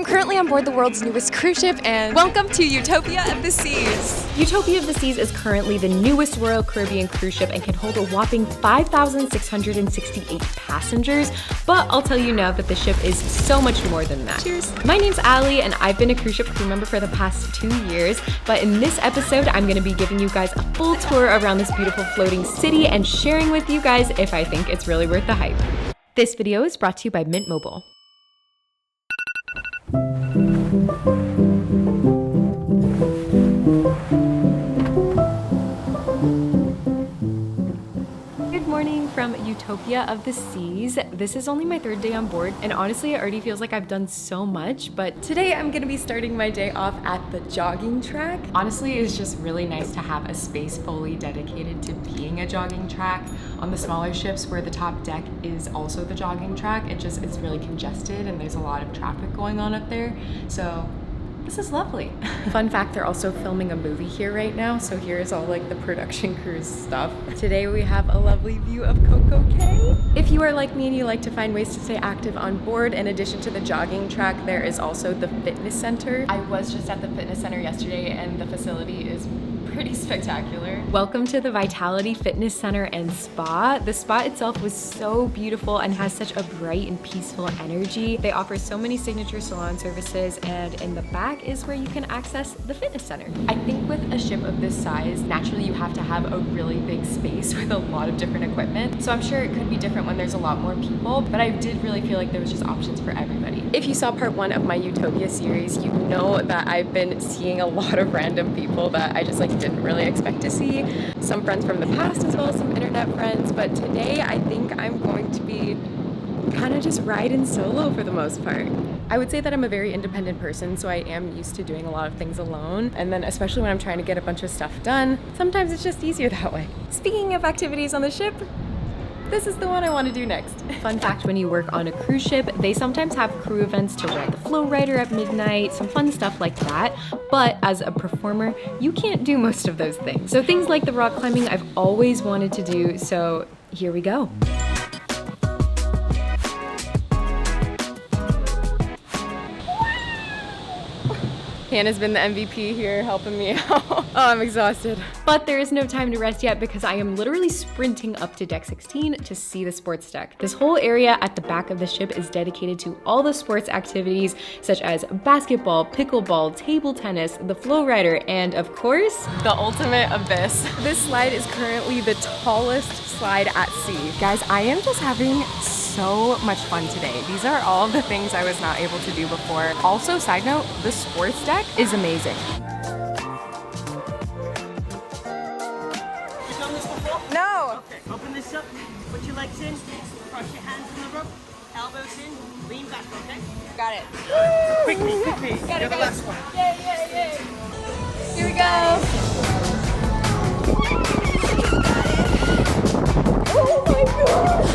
I'm currently on board the world's newest cruise ship, and welcome to Utopia of the Seas. Utopia of the Seas is currently the newest Royal Caribbean cruise ship and can hold a whopping 5,668 passengers, but I'll tell you now that the ship is so much more than that. Cheers. My name's Allie, and I've been a cruise ship crew member for the past 2 years, but in this episode, I'm gonna be giving you guys a full tour around this beautiful floating city and sharing with you guys if I think it's really worth the hype. This video is brought to you by Mint Mobile. Good morning from Utopia of the Seas. This is only my 3rd day on board, and honestly, it already feels like I've done so much, but today I'm gonna be starting my day off at the jogging track. Honestly, it's just really nice to have a space fully dedicated to being a jogging track. On the smaller ships where the top deck is also the jogging track, it's really congested and there's a lot of traffic going on up there, so this is lovely. Fun fact, they're also filming a movie here right now, so here's all like the production crew's stuff. Today we have a lovely view of Coco Cay. If you are like me and you like to find ways to stay active on board, in addition to the jogging track, there is also the fitness center. I was just at the fitness center yesterday and the facility is pretty spectacular. Welcome to the Vitality Fitness Center and Spa. The spa itself was so beautiful and has such a bright and peaceful energy. They offer so many signature salon services, and in the back is where you can access the fitness center. I think with a ship of this size, naturally you have to have a really big space with a lot of different equipment. So I'm sure it could be different when there's a lot more people, but I did really feel like there was just options for everybody. If you saw part 1 of my Utopia series, you know that I've been seeing a lot of random people that I just didn't really expect to see. Some friends from the past as well as some internet friends, but today I think I'm going to be kind of just riding solo for the most part. I would say that I'm a very independent person, so I am used to doing a lot of things alone, and then especially when I'm trying to get a bunch of stuff done, sometimes it's just easier that way. Speaking of activities on the ship, this is the one I want to do next. Fun fact, when you work on a cruise ship, they sometimes have crew events to ride the flow rider at midnight, some fun stuff like that. But as a performer, you can't do most of those things. So things like the rock climbing I've always wanted to do, so here we go. Hannah's been the MVP here helping me out. Oh, I'm exhausted. But there is no time to rest yet because I am literally sprinting up to deck 16 to see the sports deck. This whole area at the back of the ship is dedicated to all the sports activities such as basketball, pickleball, table tennis, the flow rider, and of course, the ultimate abyss. This slide is currently the tallest slide at sea. Guys, I am just having so much fun today. These are all the things I was not able to do before. Also, side note, the sports deck is amazing. You've done this before? No! Okay, open this up, put your legs in, cross your hands on the rope, elbows in, lean back, okay? Got it. Quickly. Got it, You're the last one. Yay. Here we go. Oh my god!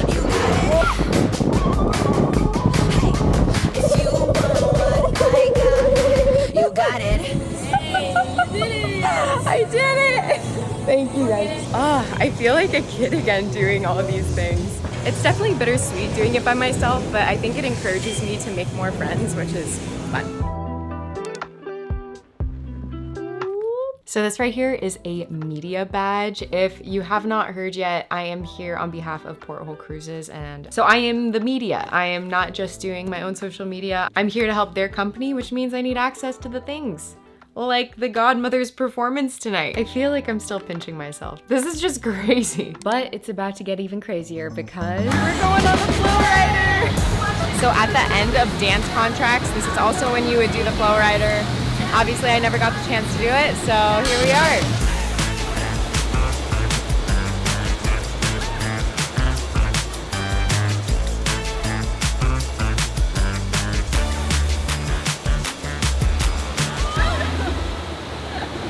You got it. Hey, you did it. I did it. Thank you guys. I feel like a kid again doing all of these things. It's definitely bittersweet doing it by myself, but I think it encourages me to make more friends, which is fun. So this right here is a media badge. If you have not heard yet, I am here on behalf of Porthole Cruises, and so I am the media. I am not just doing my own social media. I'm here to help their company, which means I need access to the things. Like the Godmother's performance tonight. I feel like I'm still pinching myself. This is just crazy. But it's about to get even crazier because we're going on the flow rider. So at the end of dance contracts, this is also when you would do the flow rider. Obviously, I never got the chance to do it, so here we are.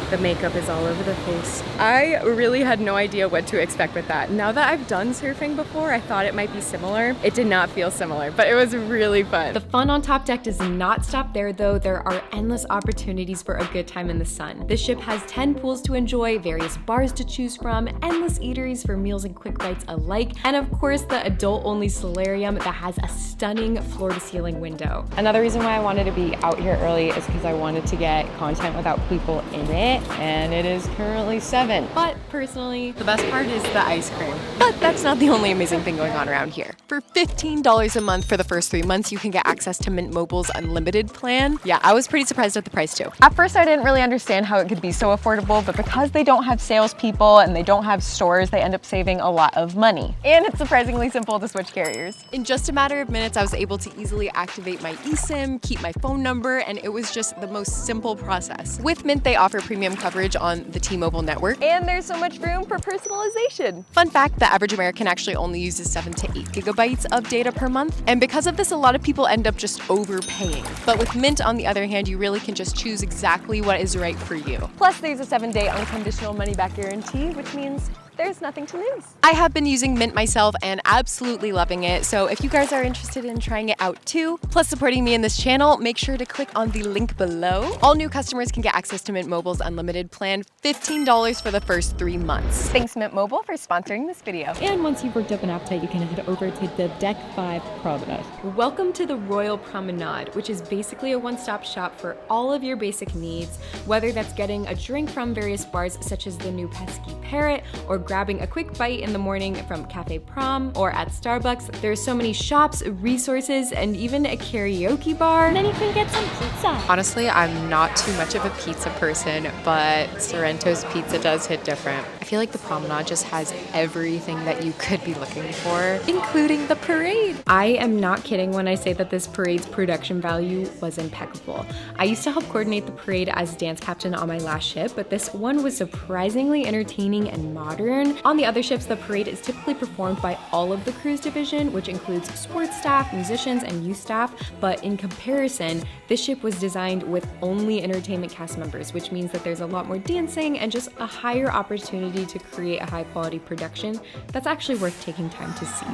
The makeup is all over the face. I really had no idea what to expect with that. Now that I've done surfing before, I thought it might be similar. It did not feel similar, but it was really fun. The fun on top deck does not stop there though. There are endless opportunities for a good time in the sun. This ship has 10 pools to enjoy, various bars to choose from, endless eateries for meals and quick bites alike, and of course the adult-only solarium that has a stunning floor-to-ceiling window. Another reason why I wanted to be out here early is because I wanted to get content without people in it, and it is currently 7. But personally, the best part is the ice cream. But that's not the only amazing thing going on around here. For $15 a month for the first 3 months, you can get access to Mint Mobile's unlimited plan. Yeah, I was pretty surprised at the price too. At first, I didn't really understand how it could be so affordable, but because they don't have salespeople and they don't have stores, they end up saving a lot of money. And it's surprisingly simple to switch carriers. In just a matter of minutes, I was able to easily activate my eSIM, keep my phone number, and it was just the most simple process. With Mint, they offer premium coverage on the T-Mobile network, and there's so much room for personalization. Fun fact, the average American actually only uses 7 to 8 gigabytes of data per month, and because of this, a lot of people end up just overpaying. But with Mint, on the other hand, you really can just choose exactly what is right for you. Plus, there's a 7-day unconditional money-back guarantee, which means there's nothing to lose. I have been using Mint myself and absolutely loving it, so if you guys are interested in trying it out too, plus supporting me in this channel, make sure to click on the link below. All new customers can get access to Mint Mobile's unlimited plan, $15 for the first 3 months. Thanks Mint Mobile for sponsoring this video. And once you've worked up an appetite, you can head over to the Deck 5 Promenade. Welcome to the Royal Promenade, which is basically a one-stop shop for all of your basic needs, whether that's getting a drink from various bars such as the new Pesky Parrot, or grabbing a quick bite in the morning from Cafe Prom or at Starbucks. There's so many shops, resources, and even a karaoke bar. And then you can get some pizza. Honestly, I'm not too much of a pizza person, but Sorrento's pizza does hit different. I feel like the Promenade just has everything that you could be looking for, including the parade. I am not kidding when I say that this parade's production value was impeccable. I used to help coordinate the parade as dance captain on my last ship, but this one was surprisingly entertaining and modern. On the other ships, the parade is typically performed by all of the cruise division, which includes sports staff, musicians, and youth staff, but in comparison, this ship was designed with only entertainment cast members, which means that there's a lot more dancing and just a higher opportunity to create a high quality production that's actually worth taking time to see.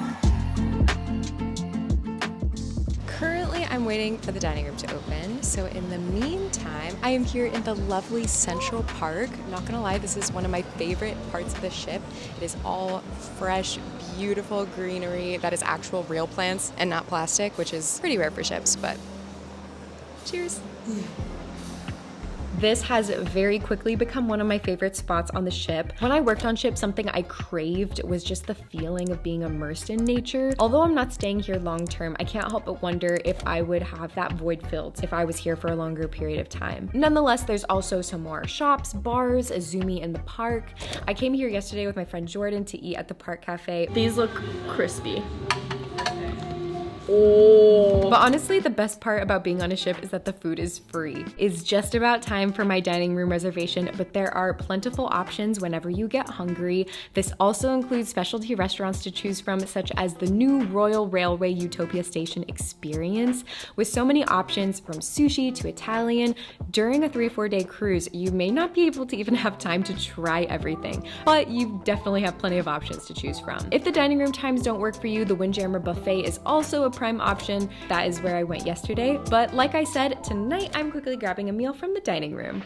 Currently, I'm waiting for the dining room to open, so in the meantime, I am here in the lovely Central Park. I'm not gonna lie, this is one of my favorite parts of the ship. It is all fresh, beautiful greenery that is actual real plants and not plastic, which is pretty rare for ships, but cheers. This has very quickly become one of my favorite spots on the ship. When I worked on ship, something I craved was just the feeling of being immersed in nature. Although I'm not staying here long term, I can't help but wonder if I would have that void filled if I was here for a longer period of time. Nonetheless, there's also some more shops, bars, a Zoomy in the park. I came here yesterday with my friend Jordan to eat at the Park Cafe. These look crispy. Oh. But honestly, the best part about being on a ship is that the food is free. It's just about time for my dining room reservation, but there are plentiful options whenever you get hungry. This also includes specialty restaurants to choose from, such as the new Royal Railway Utopia Station experience. With so many options from sushi to Italian, during a 3 or 4 day cruise, you may not be able to even have time to try everything, but you definitely have plenty of options to choose from. If the dining room times don't work for you, the Windjammer Buffet is also a prime option. That is where I went yesterday, but like I said, tonight I'm quickly grabbing a meal from the dining room.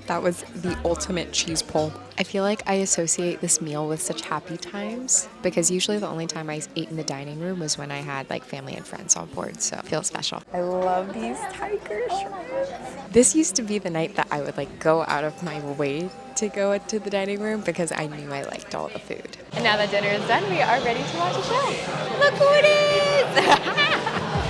That was the ultimate cheese pull. I feel like I associate this meal with such happy times because usually the only time I ate in the dining room was when I had like family and friends on board, so it feels special. I love these tiger shrimps. This used to be the night that I would like go out of my way to go into the dining room because I knew I liked all the food. And now that dinner is done, we are ready to watch a show. Look who it is!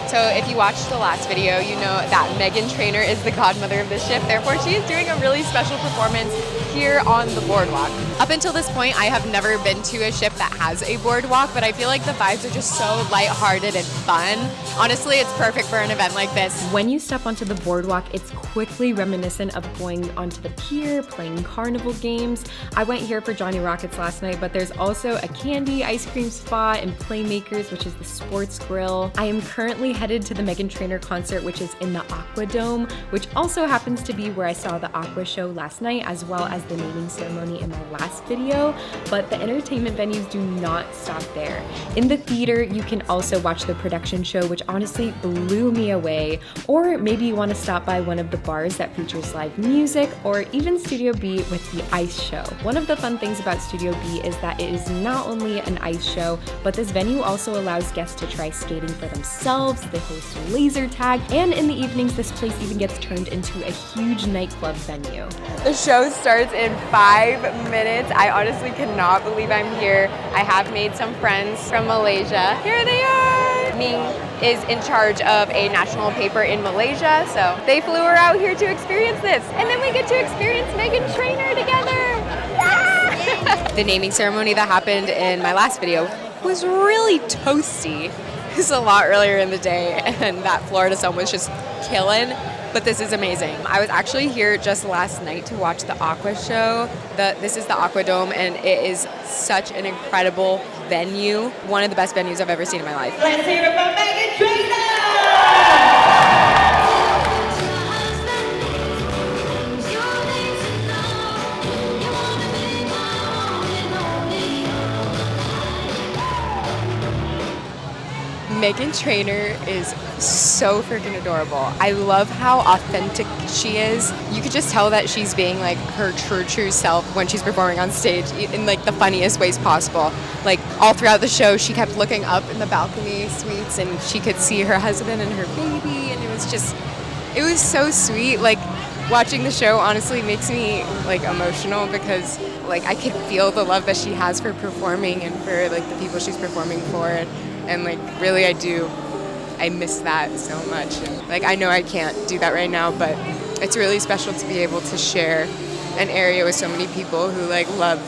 So if you watched the last video, you know that Meghan Trainor is the godmother of this ship. Therefore, she is doing a really special performance here on the boardwalk. Up until this point, I have never been to a ship that has a boardwalk, but I feel like the vibes are just so lighthearted and fun. Honestly, it's perfect for an event like this. When you step onto the boardwalk, it's quickly reminiscent of going onto the pier, playing carnival games. I went here for Johnny Rockets last night, but there's also a candy ice cream spot and Playmakers, which is the sports grill. I am currently headed to the Meghan Trainor concert, which is in the Aqua Dome, which also happens to be where I saw the Aqua show last night, as well as the naming ceremony in my last video. But the entertainment venues do not stop there. In the theater, you can also watch the production show, which honestly blew me away. Or maybe you want to stop by one of the bars that features live music, or even Studio B with the ice show. One of the fun things about Studio B is that it is not only an ice show, but this venue also allows guests to try skating for themselves. They host laser tag, and in the evenings, this place even gets turned into a huge nightclub venue. The show starts in 5 minutes. I honestly cannot believe I'm here. I have made some friends from Malaysia. Here they are! Ming is in charge of a national paper in Malaysia, so they flew her out here to experience this. And then we get to experience Meghan Trainor together! Yeah! The naming ceremony that happened in my last video was really toasty. It was a lot earlier in the day, and that Florida sun was just killing. But this is amazing. I was actually here just last night to watch the Aqua show. This is the Aqua Dome, and it is such an incredible venue. One of the best venues I've ever seen in my life. Let's hear it from Meghan Trainor! Meghan Trainor is so freaking adorable. I love how authentic she is. You could just tell that she's being like her true self when she's performing on stage in like the funniest ways possible. Like all throughout the show, she kept looking up in the balcony suites and she could see her husband and her baby, and it was so sweet. Like watching the show honestly makes me like emotional because like I could feel the love that she has for performing and for like the people she's performing for. And like really I miss that so much. And, like I know I can't do that right now, but it's really special to be able to share an area with so many people who like love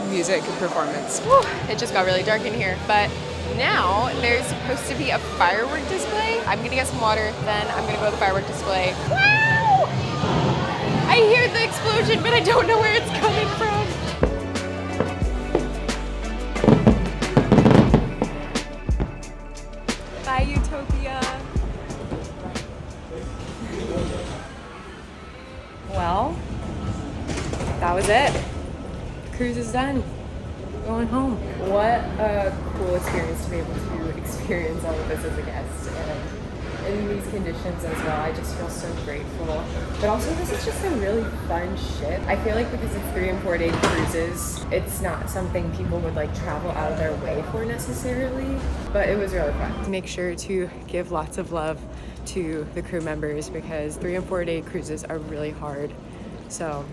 music and performance. Whew, it just got really dark in here, but now there's supposed to be a firework display. I'm gonna get some water, then I'm gonna go to the firework display. Wow! I hear the explosion, but I don't know where it's coming from. Bye, Utopia. Well, that was it. The cruise is done. Going home. What a cool experience to be able to experience all of this as a guest. And in these conditions as well, I just feel so grateful. But also, this is just a really fun ship. I feel like because it's 3 and 4 day cruises, it's not something people would like travel out of their way for necessarily, but it was really fun. Make sure to give lots of love to the crew members because 3 and 4 day cruises are really hard. So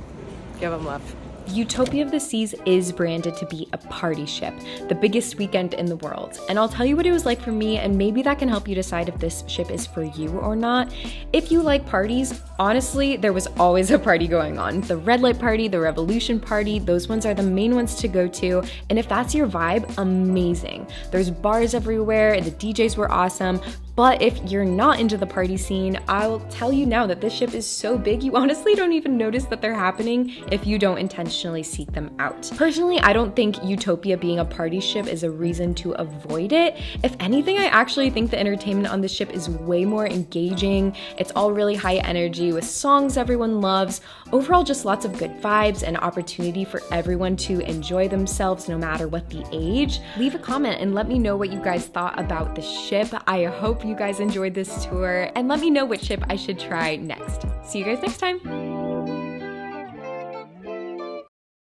give them love. Utopia of the Seas is branded to be a party ship, the biggest weekend in the world. And I'll tell you what it was like for me, and maybe that can help you decide if this ship is for you or not. If you like parties, honestly, there was always a party going on. The red light party, the revolution party, those ones are the main ones to go to. And if that's your vibe, amazing. There's bars everywhere, the DJs were awesome. But if you're not into the party scene, I'll tell you now that this ship is so big, you honestly don't even notice that they're happening if you don't intentionally seek them out. Personally, I don't think Utopia being a party ship is a reason to avoid it. If anything, I actually think the entertainment on this ship is way more engaging. It's all really high energy with songs everyone loves. Overall, just lots of good vibes and opportunity for everyone to enjoy themselves no matter what the age. Leave a comment and let me know what you guys thought about the ship. I hope you guys enjoyed this tour, and let me know which ship I should try next. See you guys next time.